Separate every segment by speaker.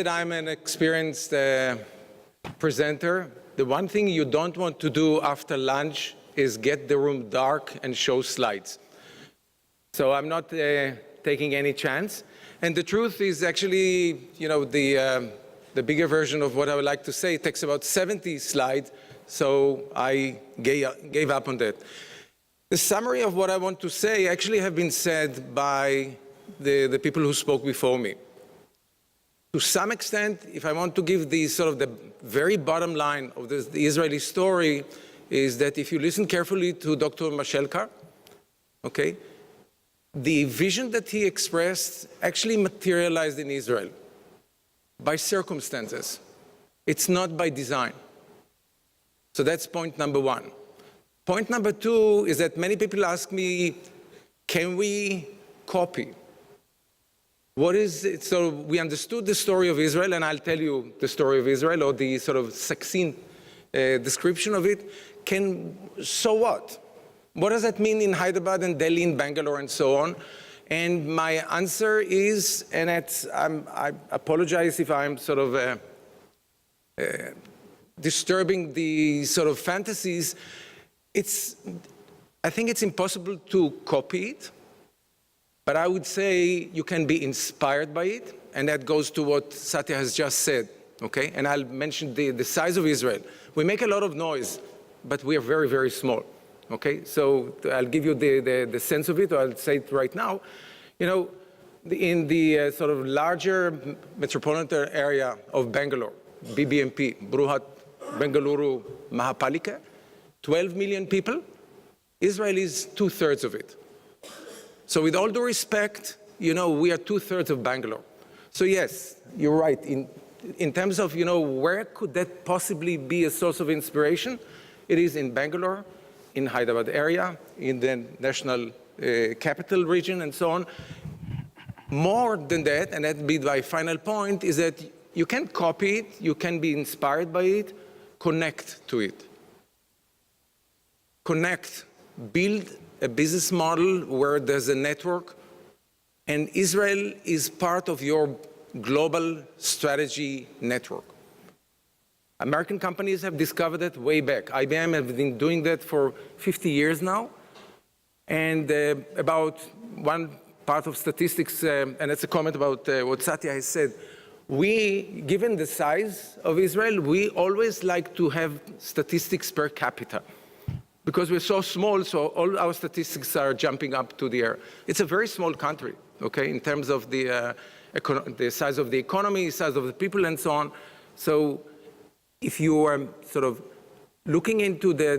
Speaker 1: that I'm an experienced presenter, the one thing you don't want to do after lunch is get the room dark and show slides. So I'm not taking any chance. And the truth is actually, you know, the bigger version of what I would like to say takes about 70 slides, so I gave up on that. The summary of what I want to say actually have been said by the people who spoke before me. To some extent, if I want to give the sort of the very bottom line of the Israeli story, is that if you listen carefully to Dr. Mashelkar, okay, the vision that he expressed actually materialized in Israel by circumstances. It's not by design. So that's point number one. Point number two is that many people ask me, can we copy? What is it? So we understood the story of Israel, and I'll tell you the story of Israel, or the sort of succinct description of it. So what? What does that mean in Hyderabad and Delhi, in Bangalore, and so on? And my answer is, and I apologize if I'm sort of disturbing the sort of fantasies. I think it's impossible to copy it. But I would say you can be inspired by it, and that goes to what Satya has just said, okay? And I'll mention the size of Israel. We make a lot of noise, but we are very, very small, okay? So I'll give you the sense of it, or I'll say it right now. You know, in the sort of larger metropolitan area of Bangalore, BBMP, Bruhat Bengaluru Mahapalika, 12 million people, Israel is 2/3 of it. So with all due respect, you know, we are 2/3 of Bangalore. So yes, you're right. In terms of, you know, where could that possibly be a source of inspiration? It is in Bangalore, in Hyderabad area, in the national capital region, and so on. More than that, and that'd be my final point, is that you can copy it, you can be inspired by it, connect to it. Connect, build a business model where there's a network, and Israel is part of your global strategy network. American companies have discovered that way back. IBM has been doing that for 50 years now. And about one part of statistics, and it's a comment about what Satya has said, given the size of Israel, we always like to have statistics per capita. Because we're so small, so all our statistics are jumping up to the air. It's a very small country, okay, in terms of the size of the economy, size of the people, and so on. So if you are sort of looking into the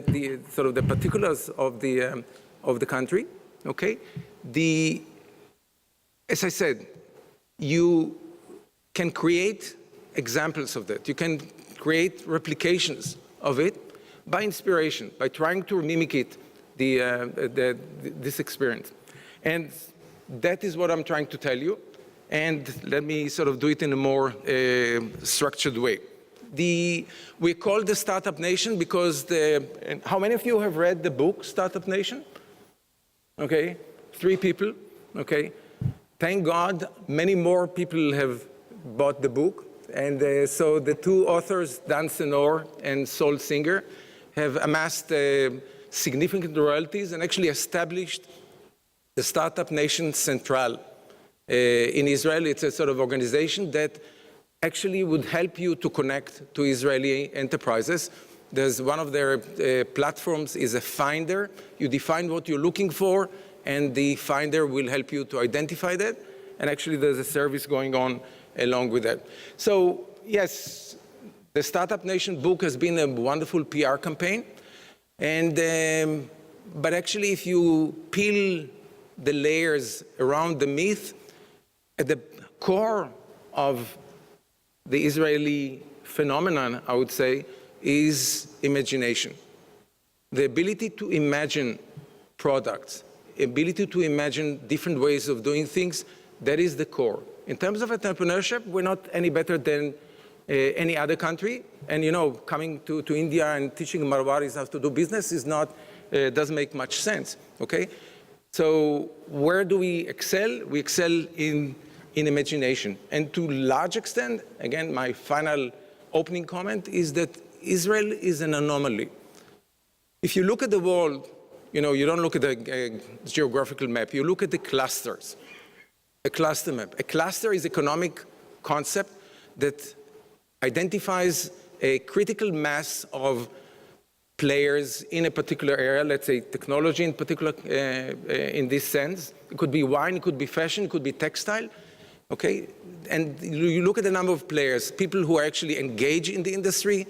Speaker 1: sort of the particulars of the country, okay, as I said, you can create examples of that. You can create replications of it by inspiration, by trying to mimic it, this experience. And that is what I'm trying to tell you. And let me sort of do it in a more structured way. We call the Startup Nation because how many of you have read the book, Startup Nation? Okay, 3 people, okay. Thank God, many more people have bought the book. And so the 2 authors, Dan Senor and Sol Singer, have amassed significant royalties and actually established the Startup Nation Central in Israel. It's a sort of organization that actually would help you to connect to Israeli enterprises. There's one of their platforms is a finder. You define what you're looking for, and the finder will help you to identify that. And actually, there's a service going on along with that. So yes, the Startup Nation book has been a wonderful PR campaign. And but actually, if you peel the layers around the myth, at the core of the Israeli phenomenon, I would say, is imagination. The ability to imagine products, ability to imagine different ways of doing things, that is the core. In terms of entrepreneurship, we're not any better than any other country. And you know, coming to India and teaching Marwaris how to do business is not, doesn't make much sense, okay? So where do we excel? We excel in in imagination. And to a large extent, again, my final opening comment is that Israel is an anomaly. If you look at the world, you don't look at the geographical map, you look at the clusters, a cluster map. A cluster is an economic concept that identifies a critical mass of players in a particular area, let's say technology in particular, in this sense. It could be wine, it could be fashion, it could be textile, okay? And you look at the number of players, people who are actually engaged in the industry,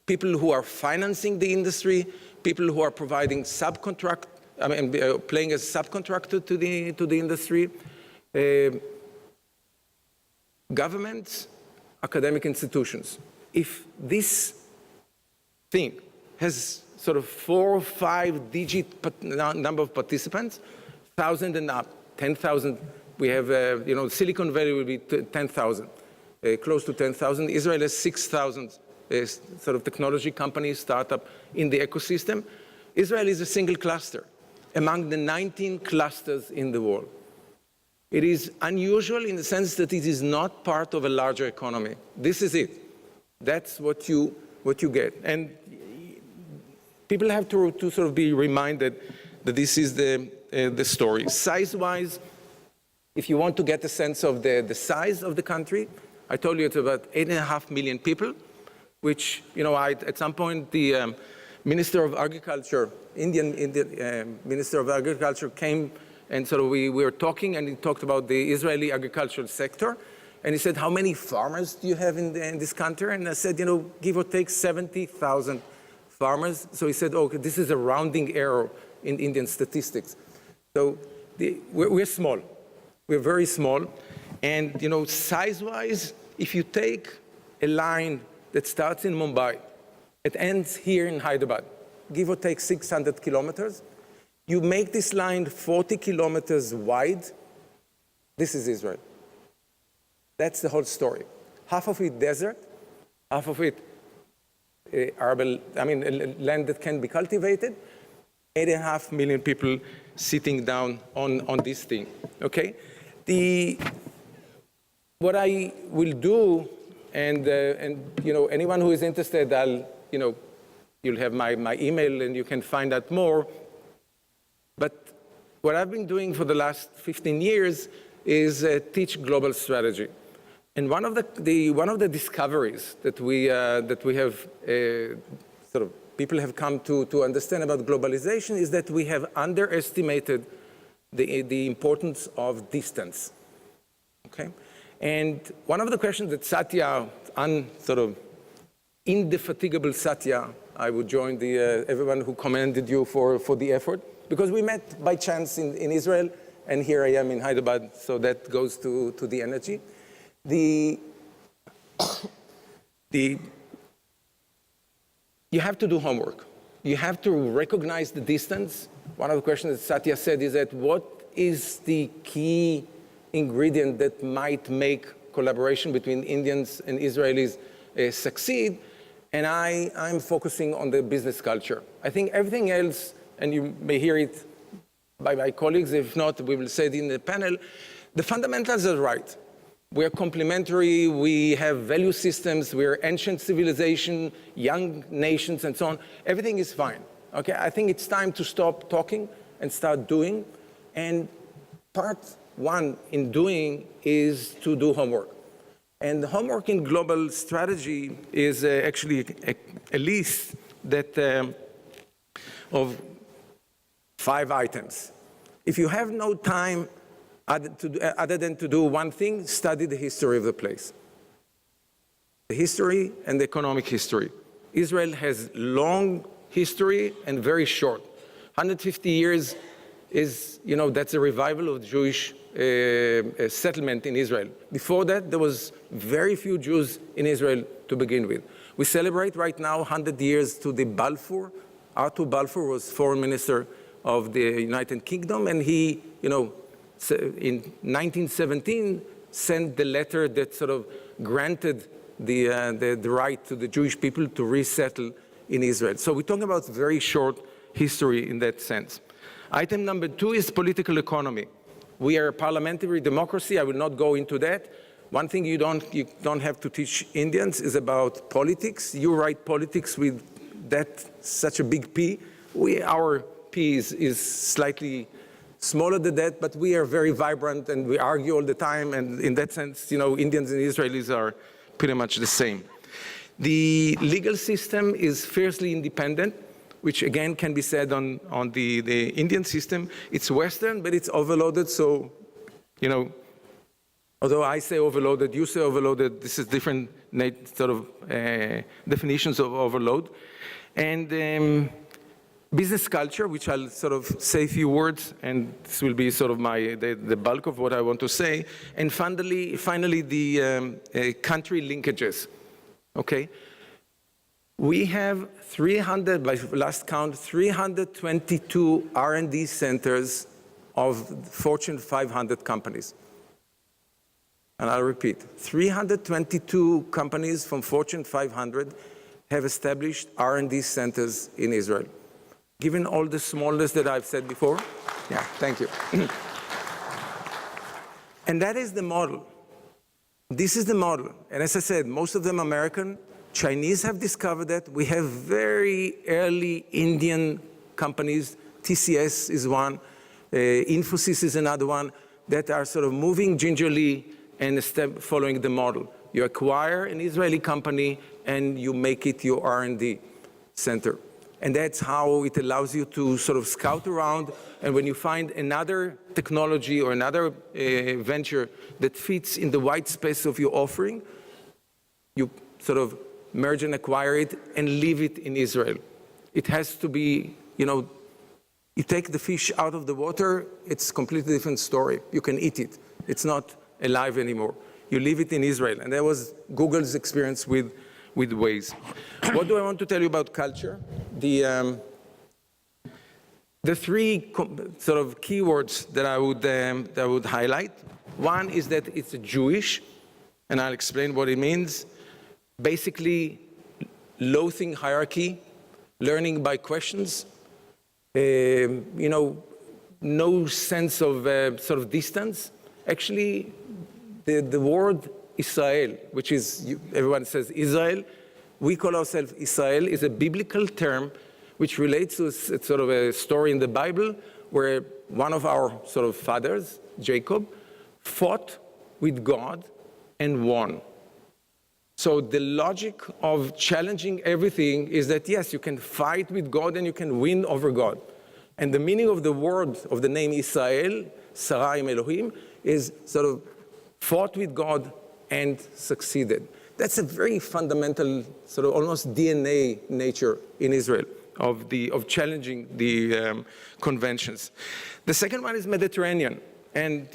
Speaker 1: people who are financing the industry, people who are providing playing as subcontractor to the industry, governments, academic institutions. If this thing has sort of 4 or 5 digit number of participants, 1,000 and up, 10,000, we have, Silicon Valley will be 10,000, close to 10,000. Israel has 6,000 sort of technology companies, startup in the ecosystem. Israel is a single cluster among the 19 clusters in the world. It is unusual in the sense that it is not part of a larger economy. This is it. That's what you get. And people have to sort of be reminded that this is the story. Size-wise, if you want to get a sense of the size of the country, I told you it's about 8.5 million people, which, at some point the Minister of Agriculture, Indian Minister of Agriculture came and sort of we were talking, and he talked about the Israeli agricultural sector. And he said, how many farmers do you have in this country? And I said, give or take 70,000 farmers. So he said, okay, this is a rounding error in Indian statistics. So we're small. We're very small. And, size-wise, if you take a line that starts in Mumbai, it ends here in Hyderabad, give or take 600 kilometers, you make this line 40 kilometers wide, this is Israel. That's the whole story. Half of it desert, half of it arable, land that can be cultivated, 8.5 million people sitting down on this thing, okay? What I will do, and anyone who is interested, you'll have my email and you can find out more. But what I've been doing for the last 15 years is teach global strategy. And one of the discoveries that we have people have come to understand about globalization is that we have underestimated the importance of distance. Okay, and one of the questions that Satya, indefatigable Satya, I would join everyone who commended you for the effort, because we met by chance in Israel, and here I am in Hyderabad, so that goes to the energy. You have to do homework. You have to recognize the distance. One of the questions that Satya said is that what is the key ingredient that might make collaboration between Indians and Israelis succeed? And I'm focusing on the business culture. I think everything else, and you may hear it by my colleagues, if not, we will say it in the panel, the fundamentals are right. We're complementary, we have value systems, we're ancient civilization, young nations, and so on. Everything is fine, okay? I think it's time to stop talking and start doing. And part one in doing is to do homework. And the homework in global strategy is actually a list that of 5 items. If you have no time other than to do one thing, study the history of the place. The history and the economic history. Israel has long history and very short. 150 years is, that's a revival of Jewish settlement in Israel. Before that, there was very few Jews in Israel to begin with. We celebrate right now 100 years to the Balfour. Arthur Balfour was foreign minister of the United Kingdom, and he, in 1917, sent the letter that sort of granted the right to the Jewish people to resettle in Israel. So we're talking about very short history in that sense. Item number 2 is political economy. We are a parliamentary democracy. I will not go into that. One thing you don't have to teach Indians is about politics. You write politics with that such a big P. Our P is slightly smaller than that, but we are very vibrant and we argue all the time. And in that sense, Indians and Israelis are pretty much the same. The legal system is fiercely independent, which again can be said on the Indian system. It's Western, but it's overloaded. So, although I say overloaded, you say overloaded, this is different sort of definitions of overload. And business culture, which I'll sort of say a few words, and this will be sort of the bulk of what I want to say. And finally the country linkages, okay? We have 300, by last count, 322 R&D centers of Fortune 500 companies. And I'll repeat, 322 companies from Fortune 500 have established R&D centers in Israel. Given all the smallness that I've said before, yeah, thank you. And that is the model. This is the model. And as I said, most of them American. Chinese have discovered that. We have very early Indian companies. TCS is one. Infosys is another one that are sort of moving gingerly and following the model. You acquire an Israeli company and you make it your R&D center. And that's how it allows you to sort of scout around. And when you find another technology or another venture that fits in the white space of your offering, you sort of merge and acquire it and leave it in Israel. It has to be, you take the fish out of the water, it's a completely different story. You can eat it. It's not alive anymore. You leave it in Israel. And that was Google's experience with Waze. What do I want to tell you about culture? The three sort of keywords that I would highlight. One is that it's Jewish, and I'll explain what it means. Basically, loathing hierarchy, learning by questions, no sense of sort of distance. Actually, the word Israel, which is, everyone says Israel, we call ourselves Israel, is a biblical term which relates to sort of a story in the Bible where one of our sort of fathers, Jacob, fought with God and won. So the logic of challenging everything is that, yes, you can fight with God and you can win over God. And the meaning of the word, of the name Israel, Sarah im Elohim, is sort of fought with God and succeeded. That's a very fundamental, sort of almost DNA nature in Israel of challenging the conventions. The second one is Mediterranean. And,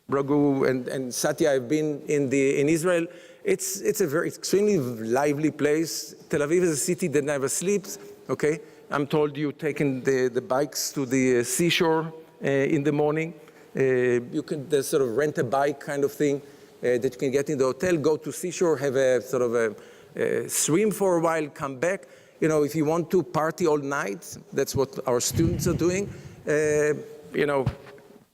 Speaker 1: Raghu and Satya have been in Israel. It's a very extremely lively place. Tel Aviv is a city that never sleeps, okay? I'm told you've taken the bikes to the seashore in the morning. You can sort of rent a bike kind of thing that you can get in the hotel, go to seashore, have a sort of a swim for a while, come back. If you want to party all night, that's what our students are doing.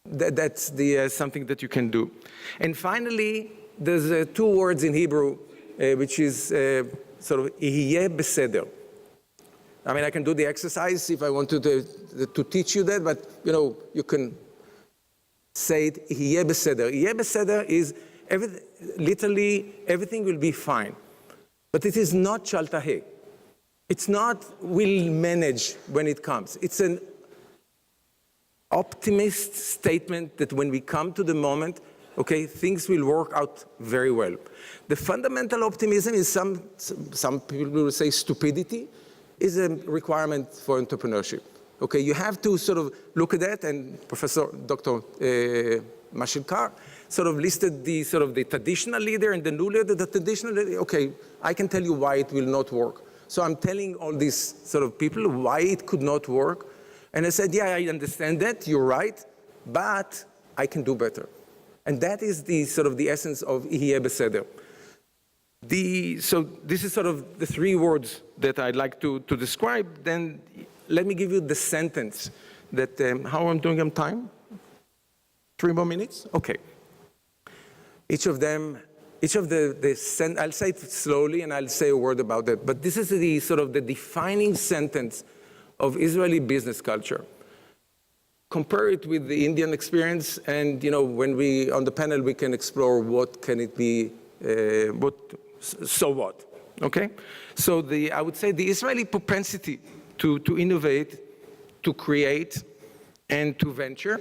Speaker 1: That's something that you can do. And finally, there's two words in Hebrew, which is sort of Ihyeh Beseder. I mean, I can do the exercise if I wanted to teach you that, but you can say it, Ihyeh Beseder. Ihyeh Beseder is literally everything will be fine. But it is not Shaltaheh. It's not we'll manage when it comes. It's an optimist statement that when we come to the moment, okay, things will work out very well. The fundamental optimism is some people will say stupidity is a requirement for entrepreneurship. Okay, you have to sort of look at that, and Professor Dr. Mashilkar sort of listed the traditional leader and the new leader. The traditional leader, okay, I can tell you why it will not work. So I'm telling all these sort of people why it could not work. And I said, yeah, I understand that, you're right, but I can do better. And that is the sort of the essence of Ihyeh Beseder. So this is sort of the three words that I'd like to describe. Then let me give you the sentence that, how I'm doing on time? 3 more minutes? Okay. Each of the I'll say it slowly and I'll say a word about that, but this is the sort of the defining sentence of Israeli business culture. Compare it with the Indian experience, and when we, on the panel, we can explore what can it be, so what, okay? So I would say the Israeli propensity to innovate, to create, and to venture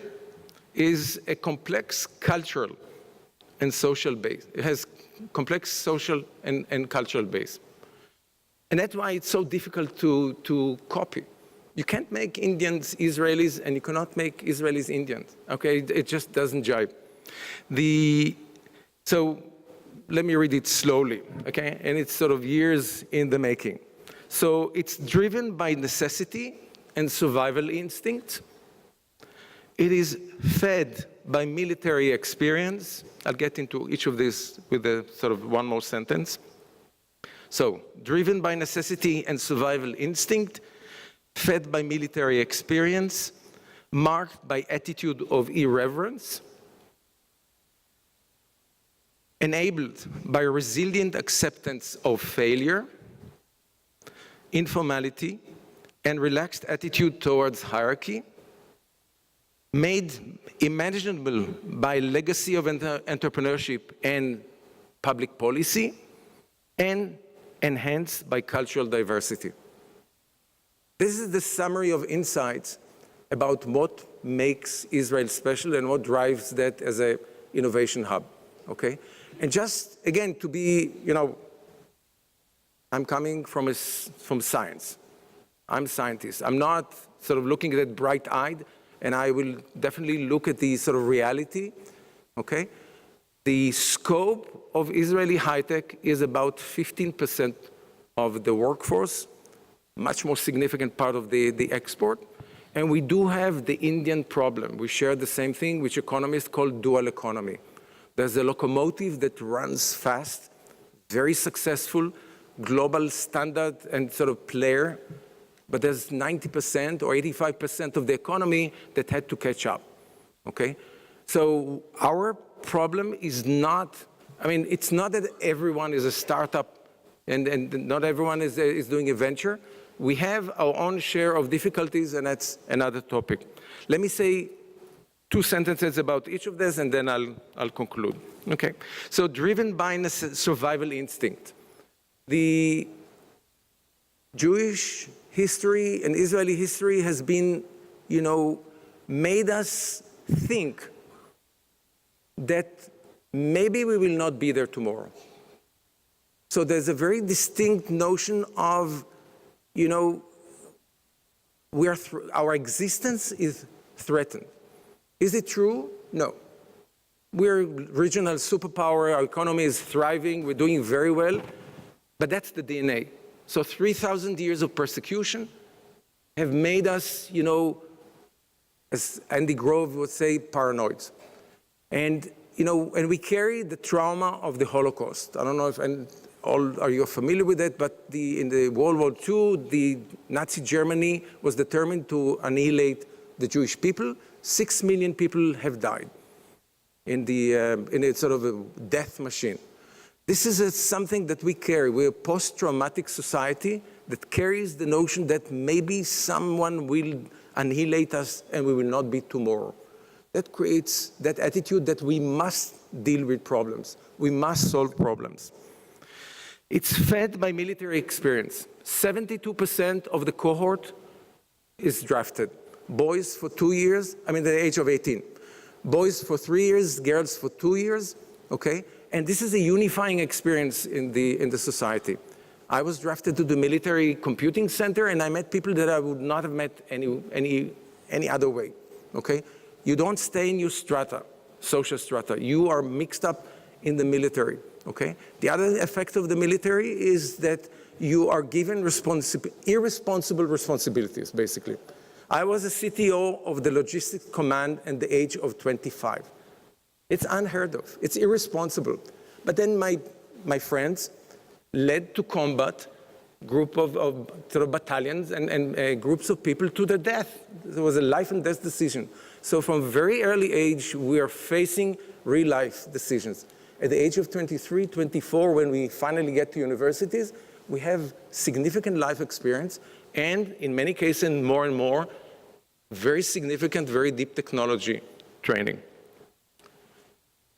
Speaker 1: is a complex cultural and social base. It has complex social and cultural base. And that's why it's so difficult to copy. You can't make Indians Israelis, and you cannot make Israelis Indians, okay? It just doesn't jibe. So let me read it slowly, okay? And it's sort of years in the making. So it's driven by necessity and survival instinct. It is fed by military experience. I'll get into each of these with a sort of one more sentence. So, driven by necessity and survival instinct, fed by military experience, marked by attitude of irreverence, enabled by resilient acceptance of failure, informality, and relaxed attitude towards hierarchy, made imaginable by legacy of entrepreneurship and public policy, and enhanced by cultural diversity. This is the summary of insights about what makes Israel special and what drives that as an innovation hub, okay? And just, again, to be, I'm coming from science. I'm a scientist. I'm not sort of looking at it bright-eyed, and I will definitely look at the sort of reality, okay? The scope of Israeli high-tech is about 15% of the workforce, much more significant part of the export. And we do have the Indian problem. We share the same thing, which economists call dual economy. There's a locomotive that runs fast, very successful, global standard and sort of player, but there's 90% or 85% of the economy that had to catch up, okay? So our problem is not, it's not that everyone is a startup and not everyone is doing a venture. We have our own share of difficulties, and that's another topic. Let me say 2 sentences about each of this, and then I'll conclude. Okay. So, driven by survival instinct, the Jewish history and Israeli history has been, made us think that maybe we will not be there tomorrow. So there's a very distinct notion of our existence is threatened. Is it true? No. We're a regional superpower, our economy is thriving, we're doing very well, but that's the DNA. So 3,000 years of persecution have made us, as Andy Grove would say, paranoids. And, and we carry the trauma of the Holocaust. I don't know if are you familiar with that, but in the World War II, the Nazi Germany was determined to annihilate the Jewish people. 6 million people have died in a sort of a death machine. This is something that we carry. We're a post-traumatic society that carries the notion that maybe someone will annihilate us and we will not be tomorrow. That creates that attitude that we must deal with problems. We must solve problems. It's fed by military experience. 72% of the cohort is drafted. Boys for 2 years, the age of 18. Boys for 3 years, girls for 2 years, okay? And this is a unifying experience in the society. I was drafted to the military computing center, and I met people that I would not have met any other way, okay? You don't stay in your strata, social strata. You are mixed up in the military, okay? The other effect of the military is that you are given irresponsible responsibilities, basically. I was a CTO of the Logistics Command at the age of 25. It's unheard of. It's irresponsible. But then my friends led to combat group of sort of battalions and groups of people to their death. It was a life and death decision. So from a very early age, we are facing real-life decisions. At the age of 23, 24, when we finally get to universities, we have significant life experience, and in many cases, more and more, very significant, very deep technology training.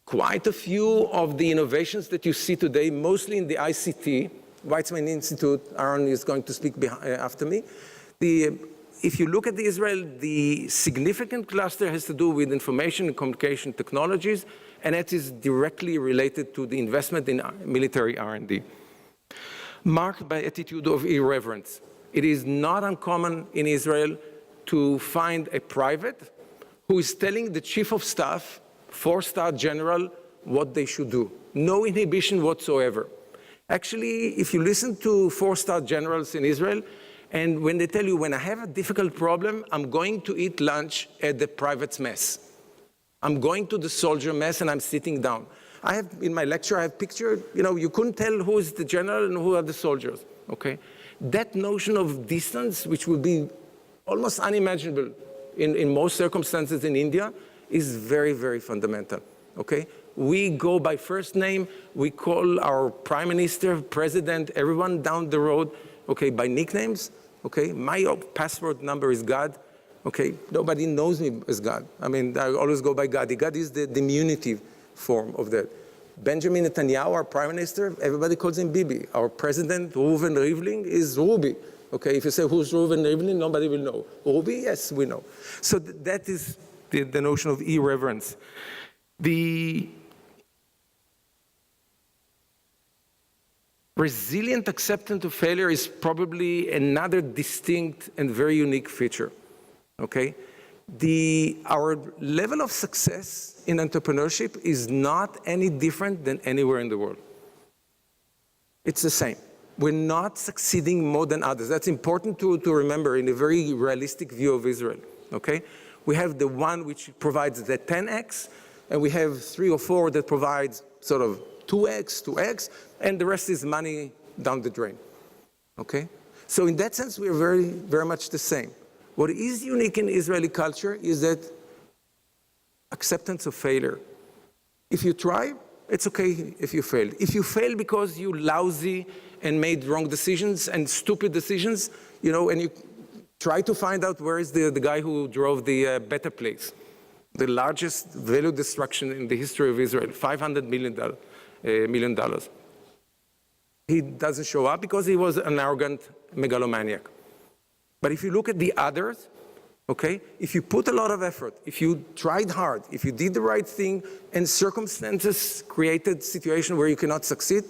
Speaker 1: Quite a few of the innovations that you see today, mostly in the ICT, Weizmann Institute, Aaron is going to speak after me. If you look at Israel, the significant cluster has to do with information and communication technologies, and it is directly related to the investment in military R&D. Marked by attitude of irreverence. It is not uncommon in Israel to find a private who is telling the chief of staff, four-star general, what they should do. No inhibition whatsoever. Actually, if you listen to four-star generals in Israel, and when they tell you, when I have a difficult problem, I'm going to eat lunch at the private's mess. I'm going to the soldier mess and I'm sitting down. I have, in my lecture, I have pictured, you couldn't tell who is the general and who are the soldiers, okay? That notion of distance, which would be almost unimaginable in most circumstances in India, is very, very fundamental, okay? We go by first name, we call our prime minister, president, everyone down the road, okay, by nicknames, okay? My passport number is Gad, okay? Nobody knows me as Gad. I mean, I always go by Gadi. Gadi is the diminutive form of that. Benjamin Netanyahu, our prime minister, everybody calls him Bibi. Our president, Reuven Rivlin, is Ruby. Okay, if you say who's Reuven Rivlin, nobody will know. Ruby, yes, we know. So that is the notion of irreverence. The resilient acceptance of failure is probably another distinct and very unique feature, okay? Our level of success in entrepreneurship is not any different than anywhere in the world. It's the same. We're not succeeding more than others. That's important to remember in a very realistic view of Israel, okay? We have the one which provides the 10x, and we have 3 or 4 that provides sort of 2x, and the rest is money down the drain, okay? So in that sense, we are very, very much the same. What is unique in Israeli culture is that acceptance of failure. If you try, it's okay if you fail. If you fail because you lousy and made wrong decisions and stupid decisions, and you try to find out where is the guy who drove the better place, the largest value destruction in the history of Israel, $500 million. He doesn't show up because he was an arrogant megalomaniac. But if you look at the others, okay, if you put a lot of effort, if you tried hard, if you did the right thing, and circumstances created a situation where you cannot succeed,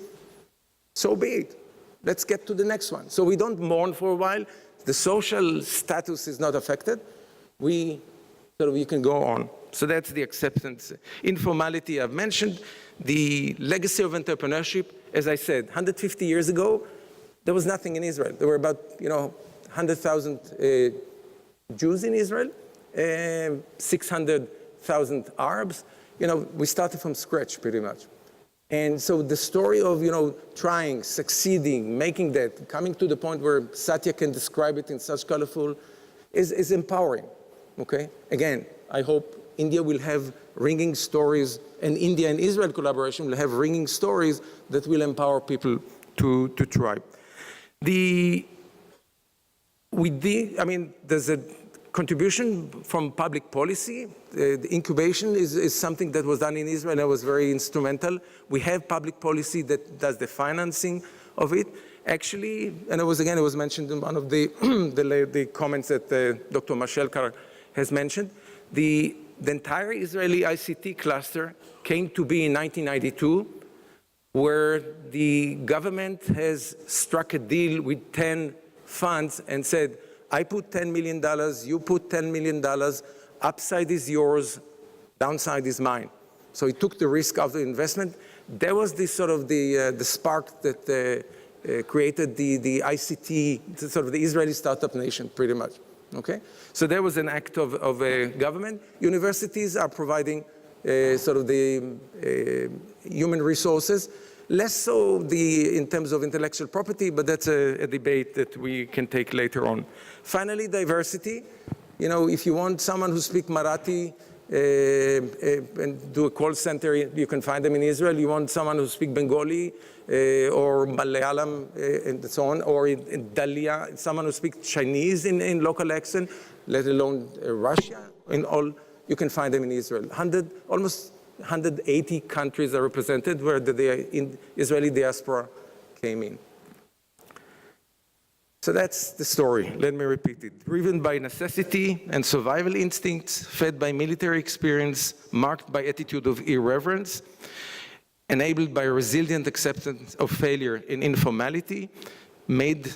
Speaker 1: so be it. Let's get to the next one. So we don't mourn for a while. The social status is not affected. We can go on. So that's the acceptance. Informality I've mentioned. The legacy of entrepreneurship, as I said, 150 years ago, there was nothing in Israel. There were about, 100,000 Jews in Israel, 600,000 Arabs. We started from scratch pretty much. And so the story of, trying, succeeding, making that, coming to the point where Satya can describe it in such colorful, is empowering, okay? Again, I hope India will have ringing stories, and India and Israel collaboration will have ringing stories that will empower people to try. There's a contribution from public policy. The incubation is something that was done in Israel and was very instrumental. We have public policy that does the financing of it. Actually, and it was mentioned in one of the, the comments that Dr. Mashelkar has mentioned, the entire Israeli ICT cluster came to be in 1992, where the government has struck a deal with 10 funds and said, I put $10 million, you put $10 million, upside is yours, downside is mine. So he took the risk of the investment. There was this sort of the spark that created the ICT, sort of the Israeli startup nation, pretty much, okay? So there was an act of government. Universities are providing sort of the human resources, less so in terms of intellectual property, but that's a debate that we can take later on. Finally, diversity. You know, if you want someone who speaks Marathi and do a call center, you can find them in Israel. You want someone who speaks Bengali or Malayalam and so on, or in Dalia, someone who speaks Chinese in local accent, let alone Russia, in all, you can find them in Israel. Almost 180 countries are represented where the Israeli diaspora came in. So that's the story. Let me repeat it. Driven by necessity and survival instincts, fed by military experience, marked by attitude of irreverence, enabled by a resilient acceptance of failure and informality, made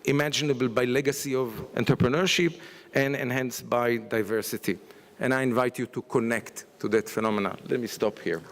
Speaker 1: imaginable by legacy of entrepreneurship, and enhanced by diversity. And I invite you to connect to that phenomenon. Let me stop here.